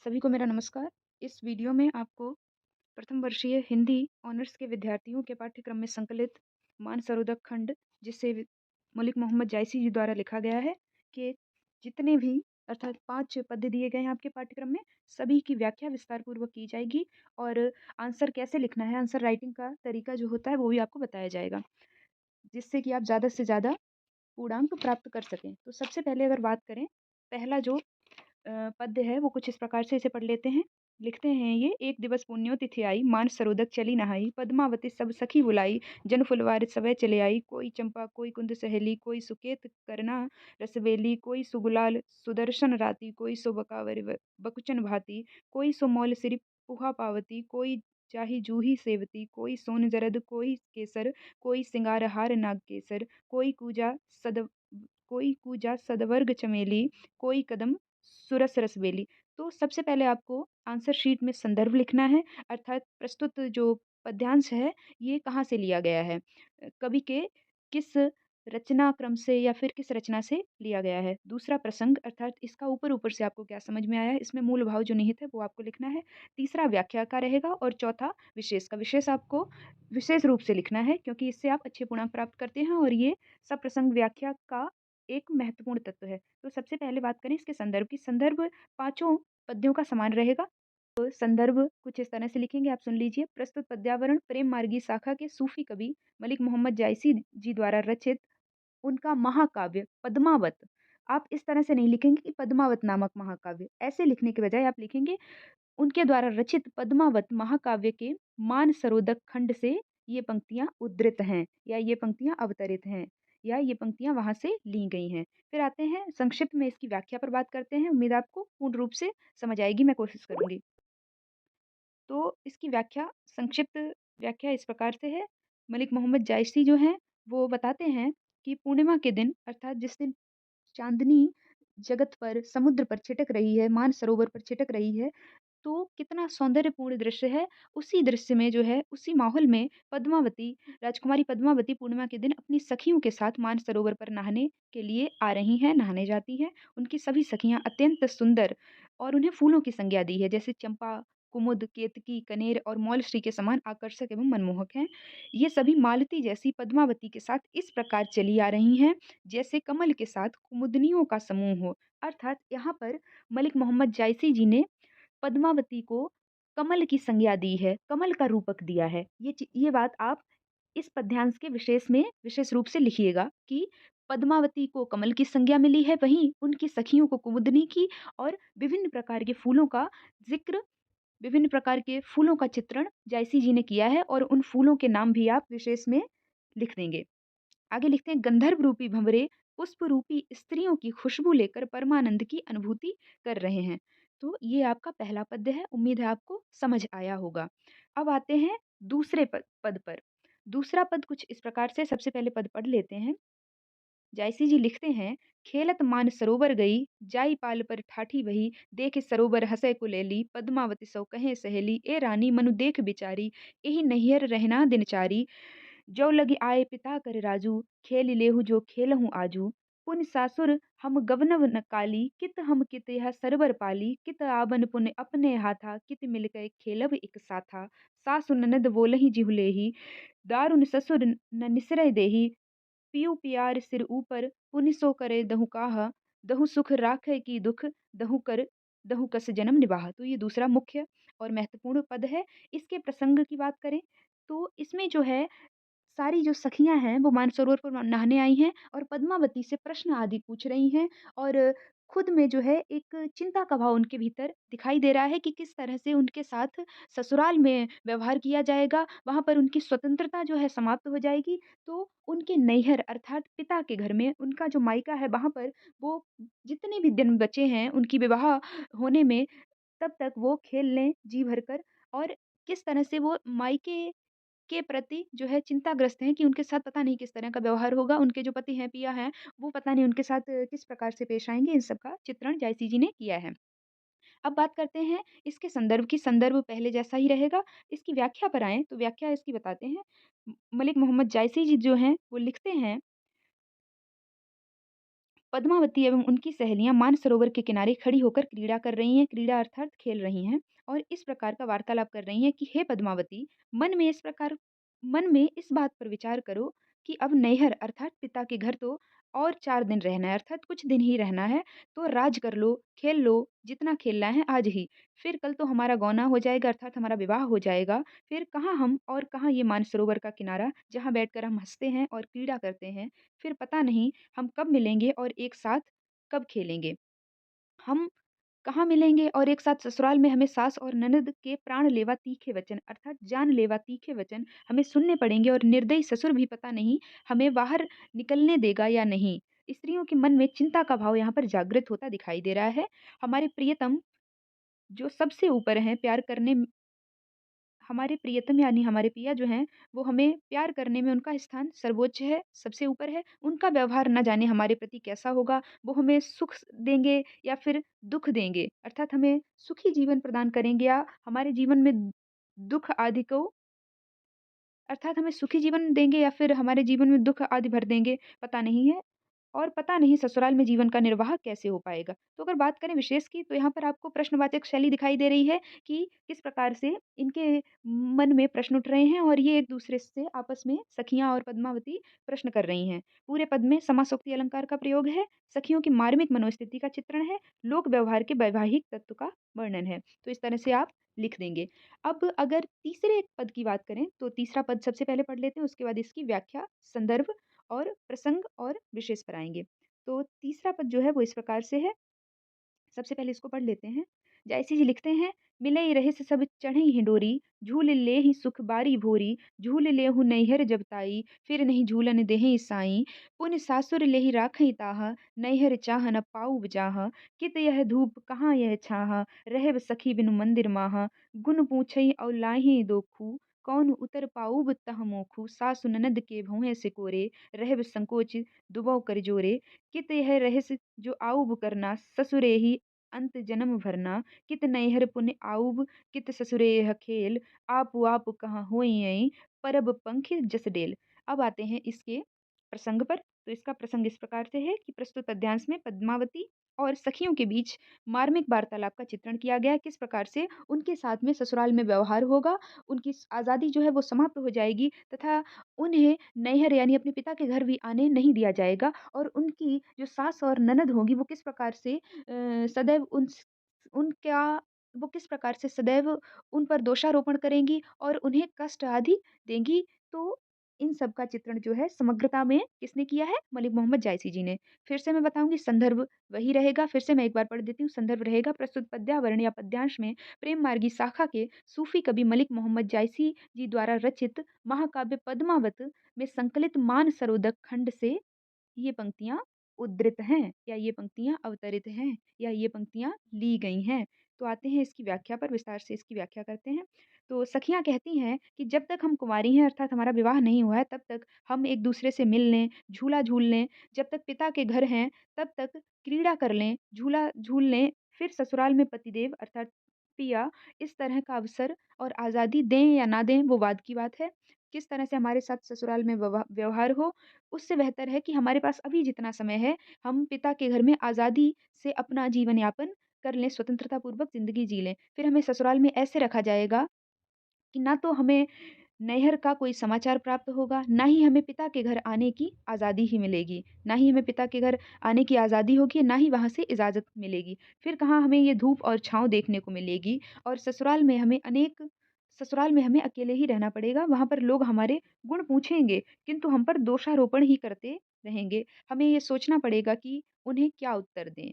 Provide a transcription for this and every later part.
सभी को मेरा नमस्कार। इस वीडियो में आपको प्रथम वर्षीय हिंदी ऑनर्स के विद्यार्थियों के पाठ्यक्रम में संकलित मानसरोवर खंड, जिसे मलिक मोहम्मद जायसी जी द्वारा लिखा गया है, कि जितने भी अर्थात 5 पद्य दिए गए हैं आपके पाठ्यक्रम में, सभी की व्याख्या विस्तार पूर्वक की जाएगी और आंसर कैसे लिखना है, आंसर राइटिंग का तरीका जो होता है वो भी आपको बताया जाएगा, जिससे कि आप ज़्यादा से ज़्यादा पूर्णांक प्राप्त कर सकें। तो सबसे पहले अगर बात करें, पहला जो पद्य है वो कुछ इस प्रकार से इसे पढ़ लेते हैं। लिखते हैं ये, एक दिवस पुण्यो तिथि आई, मानस सरोदक चली नहाई, पद्मावती सब सखी बुलाई, जन फुलवारी सभय चले आई, कोई चंपा कोई कुंद सहेली, कोई सुकेत करना रसबेली, कोई सुगुलाल सुदर्शन राती, कोई सो बकावर बकुचन भाती, कोई सो मौल सिरि पुहा पावती, कोई चाही जूही सेवती, कोई सोन जरद कोई केसर, कोई सिंगार हार नाग केसर, सद कोई कूजा सदवर्ग चमेली, कोई कदम सुरस रसबेली। तो सबसे पहले आपको आंसर शीट में संदर्भ लिखना है, अर्थात प्रस्तुत जो पद्यांश है ये कहाँ से लिया गया है, कवि के किस रचना क्रम से या फिर किस रचना से लिया गया है। दूसरा प्रसंग, अर्थात इसका ऊपर ऊपर से आपको क्या समझ में आया है, इसमें मूल भाव जो निहित है वो आपको लिखना है। तीसरा व्याख्या का रहेगा और चौथा विशेष का। विशेष आपको विशेष रूप से लिखना है, क्योंकि इससे आप अच्छे पूर्णांक प्राप्त करते हैं और ये सब प्रसंग व्याख्या का एक महत्वपूर्ण तत्व है। तो सबसे पहले बात करें इसके संदर्भ की। संदर्भ पांचों पद्यों का समान रहेगा। तो संदर्भ कुछ इस तरह से लिखेंगे, आप सुन लीजिए। प्रस्तुत पद्यावरण प्रेम मार्गी शाखा के सूफी कवि मलिक मोहम्मद जायसी जी द्वारा रचित उनका महाकाव्य पद्मावत। आप इस तरह से नहीं लिखेंगे कि पद्मावत नामक महाकाव्य, ऐसे लिखने के बजाय आप लिखेंगे उनके द्वारा रचित पद्मावत महाकाव्य के मान सरोदक खंड से ये पंक्तियां उद्धृत हैं, या ये पंक्तियां अवतरित हैं, या ये पंक्तियां वहां से ली गई हैं। फिर आते हैं संक्षिप्त में इसकी व्याख्या पर बात करते हैं। उम्मीद आपको पूर्ण रूप से समझ आएगी, मैं कोशिश करूंगी। तो इसकी व्याख्या, संक्षिप्त व्याख्या इस प्रकार से है। मलिक मोहम्मद जायसी जो हैं वो बताते हैं कि पूर्णिमा के दिन, अर्थात जिस दिन चांदनी जगत पर, समुद्र पर छिटक रही है, मान सरोवर पर छिटक रही है, तो कितना सौंदर्यपूर्ण दृश्य है। उसी दृश्य में जो है, उसी माहौल में पद्मावती, राजकुमारी पद्मावती पूर्णिमा के दिन अपनी सखियों के साथ मानसरोवर पर नहाने के लिए आ रही हैं, नहाने जाती हैं। उनकी सभी सखियां अत्यंत सुंदर और उन्हें फूलों की संज्ञा दी है, जैसे चंपा, कुमुद, केतकी, कनेर और मौलश्री के समान आकर्षक एवं मनमोहक हैं। ये सभी मालती जैसी पद्मावती के साथ इस प्रकार चली आ रही हैं, जैसे कमल के साथ कुमुदनियों का समूह हो। अर्थात यहाँ पर मलिक मोहम्मद जायसी जी ने पद्मावती को कमल की संज्ञा दी है, कमल का रूपक दिया है। ये बात आप इस पद्यांश के विशेष में विशेष रूप से लिखिएगा कि पद्मावती को कमल की संज्ञा मिली है, वहीं उनकी सखियों को कुमुदनी की, और विभिन्न प्रकार के फूलों का जिक्र, विभिन्न प्रकार के फूलों का चित्रण जायसी जी ने किया है, और उन फूलों के नाम भी आप विशेष में लिख देंगे। आगे लिखते हैं, गंधर्व रूपी भंवरे पुष्प रूपी स्त्रियों की खुशबू लेकर परमानंद की अनुभूति कर रहे हैं। तो ये आपका पहला पद्य है, उम्मीद है आपको समझ आया होगा। अब आते हैं दूसरे पद पर। दूसरा पद कुछ इस प्रकार से, सबसे पहले पद पढ़ लेते हैं। जायसी जी लिखते हैं, खेलत मान सरोवर गई, जाई पाल पर ठाठी वही, देख सरोवर हंसे कुलेली, पद्मावती सौ कहे सहेली, ए रानी मनु देख बिचारी, एही नैहर रहना दिनचारी, जो लगी आए पिता कर राजू, खेल लेहु जो खेलहु आजू, पुन सासुर हम गवनव न काली, कित हम कित यह सरवर पाली, कित आवन पुन अपने हाथा, कित मिल गए खेलब एक साथा, सासु ननद बोलहि जिहुलेहि, दारुन ससुर न निसरय देहि, पियु पियार सिर ऊपर, पुनि सो करे दहु काहा, दहु सुख राखे की दुख, दहु कर दहु कस जन्म निवाह। तो ये दूसरा मुख्य और महत्वपूर्ण पद है। इसके प्रसंग की बात करें तो इसमें जो है, सारी जो सखियाँ हैं वो मानसरोवर पर नहाने आई हैं और पद्मावती से प्रश्न आदि पूछ रही हैं, और खुद में जो है एक चिंता का भाव उनके भीतर दिखाई दे रहा है कि किस तरह से उनके साथ ससुराल में व्यवहार किया जाएगा, वहाँ पर उनकी स्वतंत्रता जो है समाप्त हो जाएगी। तो उनके नैहर अर्थात पिता के घर में, उनका जो मायका है वहाँ पर, वो जितने भी दिन बचे हैं उनकी विवाह होने में, तब तक वो खेल लें जी भरकर, और किस तरह से वो मायके के प्रति जो है चिंताग्रस्त हैं कि उनके साथ पता नहीं किस तरह का व्यवहार होगा, उनके जो पति हैं, पिया हैं, वो पता नहीं उनके साथ किस प्रकार से पेश आएँगे, इन सब का चित्रण जायसी जी ने किया है। अब बात करते हैं इसके संदर्भ की। संदर्भ पहले जैसा ही रहेगा। इसकी व्याख्या पर आएँ तो व्याख्या इसकी बताते हैं। मलिक मोहम्मद जायसी जी जो हैं, वो लिखते हैं, पद्मावती एवं उनकी सहेलियां मानसरोवर के किनारे खड़ी होकर क्रीड़ा कर रही हैं, क्रीड़ा अर्थात खेल रही हैं और इस प्रकार का वार्तालाप कर रही हैं कि हे पद्मावती, मन में इस प्रकार मन में इस बात पर विचार करो कि अब नैहर अर्थात पिता के घर तो और 4 दिन रहना है, अर्थात कुछ दिन ही रहना है, तो राज कर लो, खेल लो, जितना खेलना है आज ही। फिर कल तो हमारा गौना हो जाएगा, अर्थात हमारा विवाह हो जाएगा। फिर कहाँ हम और कहाँ ये मानसरोवर का किनारा जहाँ बैठकर हम हंसते हैं और क्रीड़ा करते हैं। फिर पता नहीं हम कब मिलेंगे और एक साथ कब खेलेंगे। हम कहाँ मिलेंगे और एक साथ ससुराल में हमें सास और ननद के प्राण लेवा तीखे वचन अर्थात जान लेवा तीखे वचन हमें सुनने पड़ेंगे और निर्दयी ससुर भी पता नहीं हमें बाहर निकलने देगा या नहीं। स्त्रियों के मन में चिंता का भाव यहाँ पर जागृत होता दिखाई दे रहा है। हमारे प्रियतम जो सबसे ऊपर हैं प्यार करने हमारे प्रियतम यानी हमारे पिया जो हैं, वो हमें प्यार करने में उनका स्थान सर्वोच्च है, सबसे ऊपर है। उनका व्यवहार ना जाने हमारे प्रति कैसा होगा, वो हमें सुख देंगे या फिर दुःख देंगे, अर्थात हमें सुखी जीवन प्रदान करेंगे या हमारे जीवन में दुःख आदि को अर्थात हमें सुखी जीवन देंगे या फिर हमारे जीवन में दुःख आदि भर देंगे, पता नहीं है। और पता नहीं ससुराल में जीवन का निर्वाह कैसे हो पाएगा। तो अगर बात करें विशेष की तो यहाँ पर आपको प्रश्नवाचक शैली दिखाई दे रही है कि किस प्रकार से इनके मन में प्रश्न उठ रहे हैं और ये एक-दूसरे से आपस में सखियाँ और पद्मावती प्रश्न कर रही हैं। पूरे पद में समासोक्ति अलंकार का प्रयोग है, सखियों की मार्मिक मनोस्थिति का चित्रण है, लोक व्यवहार के वैवाहिक तत्व का वर्णन है। तो इस तरह से आप लिख देंगे। अब अगर तीसरे पद की बात करें तो तीसरा पद सबसे पहले पढ़ लेते हैं, उसके बाद इसकी व्याख्या, संदर्भ और प्रसंग और विशेष पर आएँगे। तो तीसरा पद जो है वो इस प्रकार से है, सबसे पहले इसको पढ़ लेते हैं। जयसी जी लिखते हैं, "मिलई रहिस सब चढ़ई हिंडोरी, झूल लेहि सुख बारी भोरी, झूल लेहु नैहर जब ताई, फिर नहीं झूलन देहिं साई। पुन सासुर लेहि राखई ताहा, नैहर चाह न पाउब जाहा, कित यह धूप कहाँ यह छाहा, रहब सखी बिनु मंदिर माहा, गुन पूछई और लाहि दोखू, कौन उतर पाउब तह मोखू, सासु ननद के भउहें सिकोरे, रहब संकोच दुबौ कर जोरे, कित यह रहिस जो आऊब करना, ससुरे ही अंत जन्म भरना, कित नैहर पुन आऊब, कित ससुरे यह खेल, आपु आप कहाँ होइयइ, परब पंख जस डेल। अब आते हैं इसके प्रसंग पर। तो इसका प्रसंग इस प्रकार से है कि प्रस्तुत अध्यांश में पद्मावती और सखियों के बीच मार्मिक वार्तालाप का चित्रण किया गया है। किस प्रकार से उनके साथ में ससुराल में व्यवहार होगा, उनकी आज़ादी जो है वो समाप्त हो जाएगी तथा उन्हें नैहर यानी अपने पिता के घर भी आने नहीं दिया जाएगा और उनकी जो सास और ननद होंगी वो किस प्रकार से सदैव उनका वो किस प्रकार से सदैव उन पर दोषारोपण करेंगी और उन्हें कष्ट आदि देंगी। तो इन सब का चित्रण जो है समग्रता में किसने किया है? मलिक मोहम्मद जायसी जी ने। फिर से मैं बताऊँगी संदर्भ वही रहेगा, फिर से मैं एक बार पढ़ देती हूँ। संदर्भ रहेगा प्रस्तुत पद्यावरण या पद्यांश में प्रेम मार्गी शाखा के सूफी कवि मलिक मोहम्मद जायसी जी द्वारा रचित महाकाव्य पद्मावत में संकलित मानसरोवर खंड से ये पंक्तियाँ उद्धृत हैं या ये पंक्तियाँ अवतरित हैं या ये पंक्तियाँ ली गई हैं। तो आते हैं इसकी व्याख्या पर, विस्तार से इसकी व्याख्या करते हैं। तो सखियाँ कहती हैं कि जब तक हम कुँवारी हैं अर्थात हमारा विवाह नहीं हुआ है तब तक हम एक-दूसरे से मिल लें, झूला झूल लें, जब तक पिता के घर हैं तब तक क्रीड़ा कर लें, झूला झूल लें, फिर ससुराल में पतिदेव अर्थात पिया इस तरह का अवसर और आज़ादी दें या ना दें वो बाद की बात है। किस तरह से हमारे साथ ससुराल में व्यवहार हो उससे बेहतर है कि हमारे पास अभी जितना समय है, हम पिता के घर में आज़ादी से अपना जीवन यापन कर लें, स्वतंत्रता पूर्वक ज़िंदगी जी लें। फिर हमें ससुराल में ऐसे रखा जाएगा कि ना तो हमें नैहर का कोई समाचार प्राप्त होगा, ना ही हमें पिता के घर आने की आज़ादी ही मिलेगी। ना ही हमें पिता के घर आने की आज़ादी होगी, ना ही वहाँ से इजाज़त मिलेगी। फिर कहाँ हमें ये धूप और छाँव देखने को मिलेगी और ससुराल में हमें अकेले ही रहना पड़ेगा। वहाँ पर लोग हमारे गुण पूछेंगे, किंतु हम पर दोषारोपण ही करते रहेंगे। हमें ये सोचना पड़ेगा कि उन्हें क्या उत्तर दें।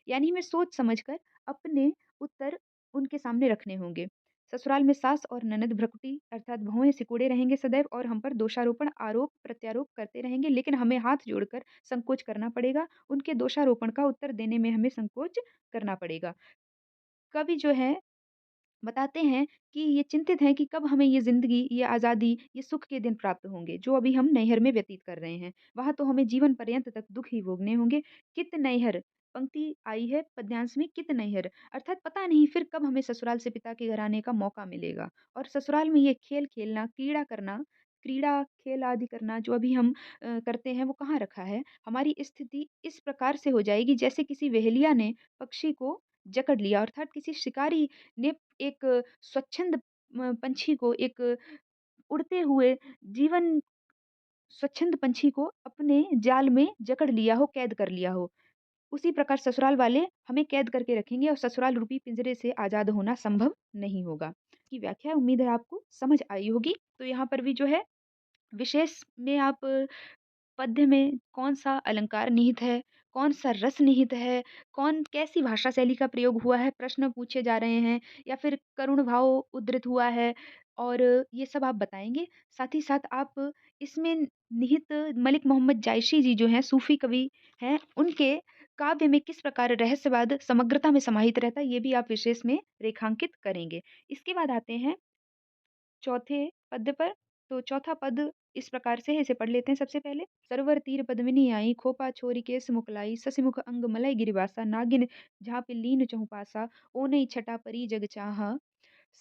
यानी हमें सोच समझ कर अपने उत्तर उनके सामने रखने होंगे। ससुराल में सास और ननद भ्रकुटी अर्थात भौहें सिकुड़े रहेंगे सदैव और हम पर दोषारोपण, आरोप, प्रत्यारोप करते रहेंगे, लेकिन हमें हाथ जोड़कर संकोच करना पड़ेगा। उनके दोषारोपण का उत्तर देने में हमें संकोच करना पड़ेगा। कवि जो है बताते हैं कि ये चिंतित हैं कि कब हमें ये ज़िंदगी, ये आज़ादी, ये सुख के दिन प्राप्त होंगे, जो अभी हम नैहर में व्यतीत कर रहे हैं। वहाँ तो हमें जीवन पर्यंत तक दुःख ही भोगने होंगे। कित नैहर पंक्ति आई है पद्यांश में कित नैहर अर्थात पता नहीं फिर कब हमें ससुराल से पिता के घर आने का मौका मिलेगा और ससुराल में ये खेल खेलना, क्रीड़ा करना क्रीड़ा, खेल आदि करना जो अभी हम करते हैं वो कहाँ रखा है? हमारी स्थिति इस प्रकार से हो जाएगी जैसे किसी वेहलिया ने पक्षी को जकड़ लिया, अर्थात किसी शिकारी ने एक स्वच्छंद पंछी को, एक उड़ते हुए जीवन स्वच्छंद पंछी को अपने जाल में जकड़ लिया हो, कैद कर लिया हो। उसी प्रकार ससुराल वाले हमें कैद करके रखेंगे और ससुराल रूपी पिंजरे से आज़ाद होना संभव नहीं होगा। की व्याख्या उम्मीद है आपको समझ आई होगी। तो यहाँ पर भी जो है विशेष में आप पद्य में कौन-सा अलंकार निहित है, कौन-सा रस निहित है, कौन कैसी भाषा शैली का प्रयोग हुआ है, प्रश्न पूछे जा रहे हैं या फिर करुण भाव उद्धृत हुआ है और ये सब आप बताएँगे। साथ ही साथ आप इसमें निहित मलिक मोहम्मद जायसी जी जो हैं सूफ़ी कवि हैं, उनके काव्य में किस प्रकार रहस्यवाद समग्रता में समाहित रहता है, ये भी आप विशेष में रेखांकित करेंगे। इसके बाद आते हैं चौथे पद पर। तो चौथा पद इस प्रकार से है, इसे पढ़ लेते हैं सबसे पहले। "सरवर तीर पद्मिनी आई, खोपा छोरी केस मुकलाई, ससीमुख अंग मलय गिरिवासा, नागिन झाँपि लीन चहुँ पासा, ओनहि छटा परि जग चाहा,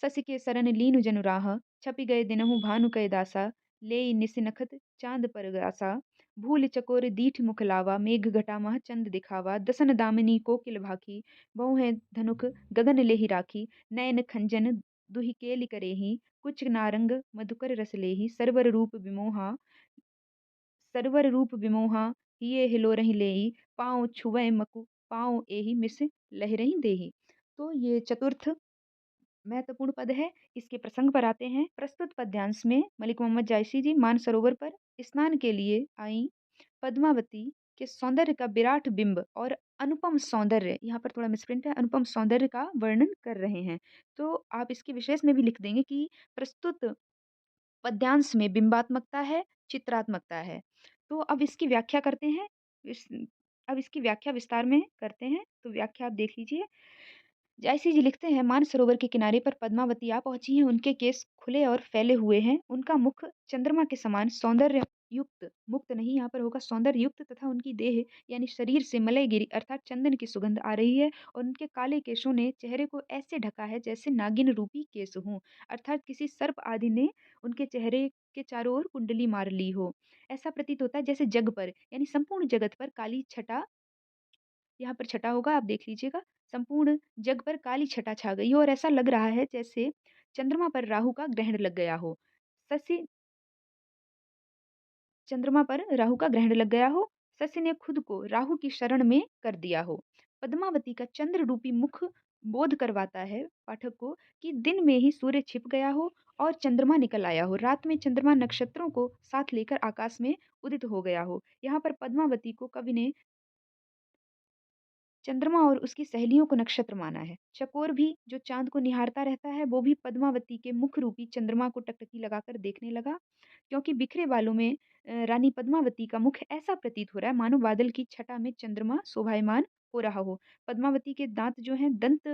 ससि के सरन लीनु जनु राह, छपि गए दिनहु भानु कय दासा, लेइ निसि नखत चाँद परगासा, भूल चकोर दीठ मुख लावा, मेघ घटा मह चंद दिखावा, दसन दामिनी कोकिल भाखी, बहु धनुख गगन लेहि राखी, नयन खंजन दुहि केलि करेहि, कुच नारंग मधुकर रस लेहि, सरवर रूप विमोहा, हिये हिलोरहि लेइ, पाँव छुवै मकु पाँव एहि मिस लहिरहि देहि। तो ये चतुर्थ महत्वपूर्ण पद है। इसके प्रसंग पर आते हैं। प्रस्तुत पद्यांश में मलिक मोहम्मद जायसी जी मानसरोवर पर स्नान के लिए आई पद्मावती के सौंदर्य का विराट बिंब और अनुपम सौंदर्य, यहाँ पर थोड़ा मिसप्रिंट है, अनुपम सौंदर्य का वर्णन कर रहे हैं। तो आप इसके विशेष में भी लिख देंगे कि प्रस्तुत पद्यांश में बिंबात्मकता है, चित्रात्मकता है। तो अब इसकी व्याख्या करते हैं। इस अब इसकी व्याख्या विस्तार में करते हैं। तो व्याख्या आप देख लीजिए। जयसी जी लिखते हैं, मानसरोवर के किनारे पर पद्मावती आ पहुंची हैं। उनके केस खुले और फैले हुए हैं। उनका मुख चंद्रमा के समान सौंदर्य युक्त, मुक्त नहीं यहाँ पर होगा, सौंदर्य युक्त, तथा उनकी देह यानी शरीर से मलय गिरी अर्थात चंदन की सुगंध आ रही है और उनके काले केशों ने चेहरे को ऐसे ढका है जैसे नागिन रूपी केस हों, अर्थात किसी सर्प आदि ने उनके चेहरे के चारों ओर कुंडली मार ली हो। ऐसा प्रतीत होता है जैसे जग पर यानी संपूर्ण जगत पर काली छटा, यहाँ पर छटा होगा आप देख लीजिएगा, संपूर्ण जग पर काली छटा छा गई हो और ऐसा लग रहा है जैसे चंद्रमा पर राहु का ग्रहण लग गया हो। शशि चंद्रमा पर राहु का ग्रहण लग गया हो, शशि ने खुद को राहु की शरण में कर दिया हो। पद्मावती का चंद्र रूपी मुख बोध करवाता है पाठक को कि दिन में ही सूर्य छिप गया हो और चंद्रमा निकल आया हो, रात में चंद्रमा नक्षत्रों को साथ लेकर आकाश में उदित हो गया हो। यहाँ पर पद्मावती को कवि ने चंद्रमा और उसकी सहेलियों को नक्षत्र माना है। चकोर भी जो चांद को निहारता रहता है, वो भी पद्मावती के मुख रूपी चंद्रमा को टकटकी लगाकर देखने लगा, क्योंकि बिखरे बालों में रानी पद्मावती का मुख ऐसा प्रतीत हो रहा है मानो बादल की छटा में चंद्रमा शोभायमान हो रहा हो। पद्मावती के दांत जो हैं, दंत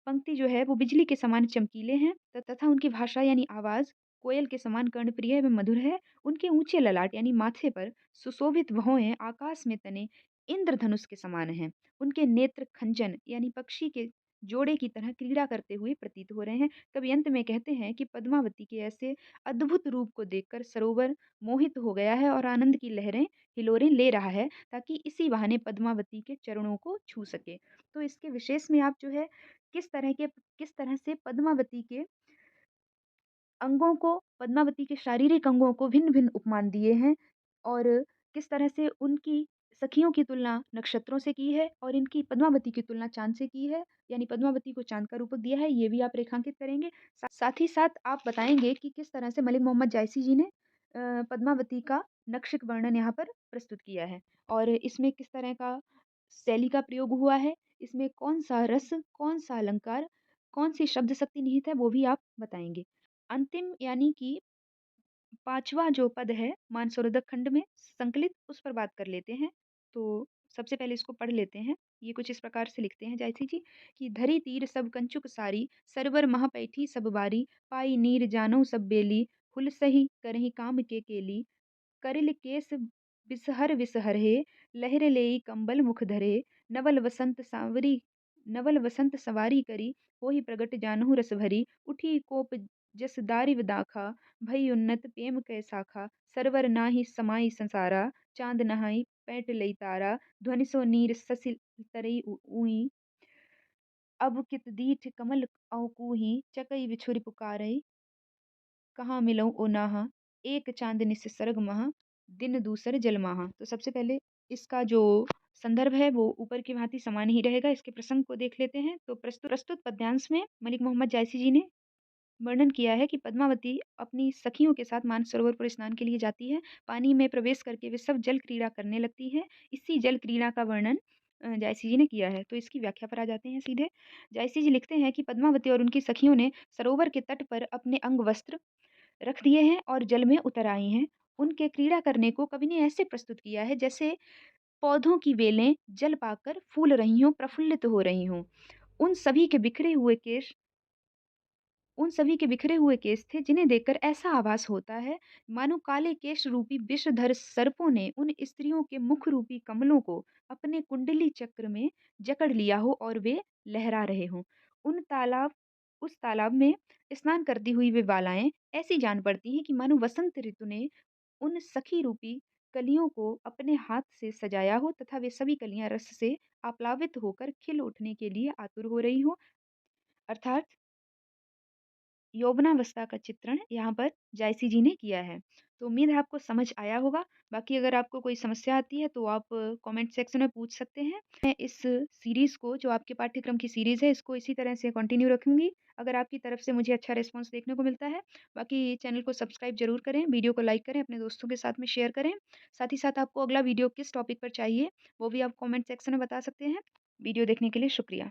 पंक्ति जो है वो बिजली के समान चमकीले हैं, तथा उनकी भाषा यानी आवाज कोयल के समान कर्णप्रिय एवं मधुर है। उनके ऊंचे ललाट यानी माथे पर सुशोभित भौहें आकाश में तने इंद्रधनुष के समान हैं। उनके नेत्र खंजन यानी पक्षी के जोड़े की तरह क्रीड़ा करते हुए प्रतीत हो रहे हैं। कवि अंत में कहते हैं कि पद्मावती के ऐसे अद्भुत रूप को देखकर सरोवर मोहित हो गया है और आनंद की लहरें हिलोरें ले रहा है, ताकि इसी बहाने पद्मावती के चरणों को छू सके। तो इसके विशेष में आप जो है किस तरह से पद्मावती के अंगों को, पद्मावती के शारीरिक अंगों को भिन्न-भिन्न उपमान दिए हैं और किस तरह से उनकी सखियों की तुलना नक्षत्रों से की है और इनकी पद्मावती की तुलना चाँद से की है, यानी पद्मावती को चाँद का रूपक दिया है, ये भी आप रेखांकित करेंगे। साथ ही साथ आप बताएँगे कि किस तरह से मलिक मोहम्मद जायसी जी ने पद्मावती का नक्शिक वर्णन यहाँ पर प्रस्तुत किया है और इसमें किस तरह का शैली का प्रयोग हुआ है, इसमें कौन-सा रस, कौन-सा अलंकार, कौन-सी शब्द शक्ति निहित है, वो भी आप बताएँगे। अंतिम यानी कि 5वाँ जो पद है मानसरोवर खंड में संकलित, उस पर बात कर लेते हैं। तो सबसे पहले इसको पढ़ लेते हैं। ये कुछ इस प्रकार से लिखते हैं जायसी जी कि धरि तीर सब कंचुक सारी, सरवर मह पैठी सब बारी, पाई नीर जानऊ सब बेली, हुलसहि करहि काम के केली, करिल केस बिसहर विसहर हे, लहर लेई कंबल मुख धरे, नवल वसंत सांवरी नवल वसंत सवारी करी, होहि प्रगट जानहु रस भरी, उठी कोप जस दारिव दाखा भई उन्नत प्रेम कै साखा सरवर नाहि समाई संसारा चाँद नहाई पैठ लई तारा ध्वनि सो नीर ससी तरई ऊई अब कित दीठ कमल अउकूही चकई बिछुरि पुकारई कहाँ मिलऊँ ओ नाहा एक चाँदनी से सरग महा दिन दूसर जल महा। तो सबसे पहले इसका जो संदर्भ है वो ऊपर की भांति समान ही रहेगा। इसके प्रसंग को देख लेते हैं। तो प्रस्तुत पद्यांश में मलिक मोहम्मद जायसी जी ने वर्णन किया है कि पद्मावती अपनी सखियों के साथ मानसरोवर पर स्नान के लिए जाती है। पानी में प्रवेश करके वे सब जल क्रीड़ा करने लगती है। इसी जल क्रीड़ा का वर्णन जायसी जी ने किया है। तो इसकी व्याख्या पर आ जाते हैं सीधे। जायसी जी लिखते हैं कि पद्मावती और उनकी सखियों ने सरोवर के तट पर अपने अंग वस्त्र रख दिए हैं और जल में उतर आई हैं। उनके क्रीड़ा करने को कवि ने ऐसे प्रस्तुत किया है जैसे पौधों की बेलें जल पाकर फूल रही हों, प्रफुल्लित हो रही हों। उन सभी के बिखरे हुए केश उन सभी के बिखरे हुए केस थे जिन्हें देखकर ऐसा आभास होता है मानो काले केश रूपी विषधर सर्पों ने उन स्त्रियों के मुख रूपी कमलों को अपने कुंडली चक्र में जकड़ लिया हो और वे लहरा रहे हों। उन तालाब उस तालाब में स्नान करती हुई वे बालाएं ऐसी जान पड़ती हैं कि मानो वसंत ऋतु ने उन सखी रूपी कलियों को अपने हाथ से सजाया हो तथा वे सभी कलियां रस से आप्लावित होकर खिल उठने के लिए आतुर हो रही हो। अर्थात यौवनावस्था का चित्रण यहाँ पर जायसी जी ने किया है। तो उम्मीद है आपको समझ आया होगा। बाकी अगर आपको कोई समस्या आती है तो आप कमेंट सेक्शन में पूछ सकते हैं। मैं इस सीरीज़ को जो आपके पाठ्यक्रम की सीरीज़ है इसको इसी तरह से कंटिन्यू रखूँगी, अगर आपकी तरफ से मुझे अच्छा रिस्पॉन्स देखने को मिलता है। बाकी चैनल को सब्सक्राइब ज़रूर करें, वीडियो को लाइक करें, अपने दोस्तों के साथ में शेयर करें। साथ ही साथ आपको अगला वीडियो किस टॉपिक पर चाहिए वो भी आप कमेंट सेक्शन में बता सकते हैं। वीडियो देखने के लिए शुक्रिया।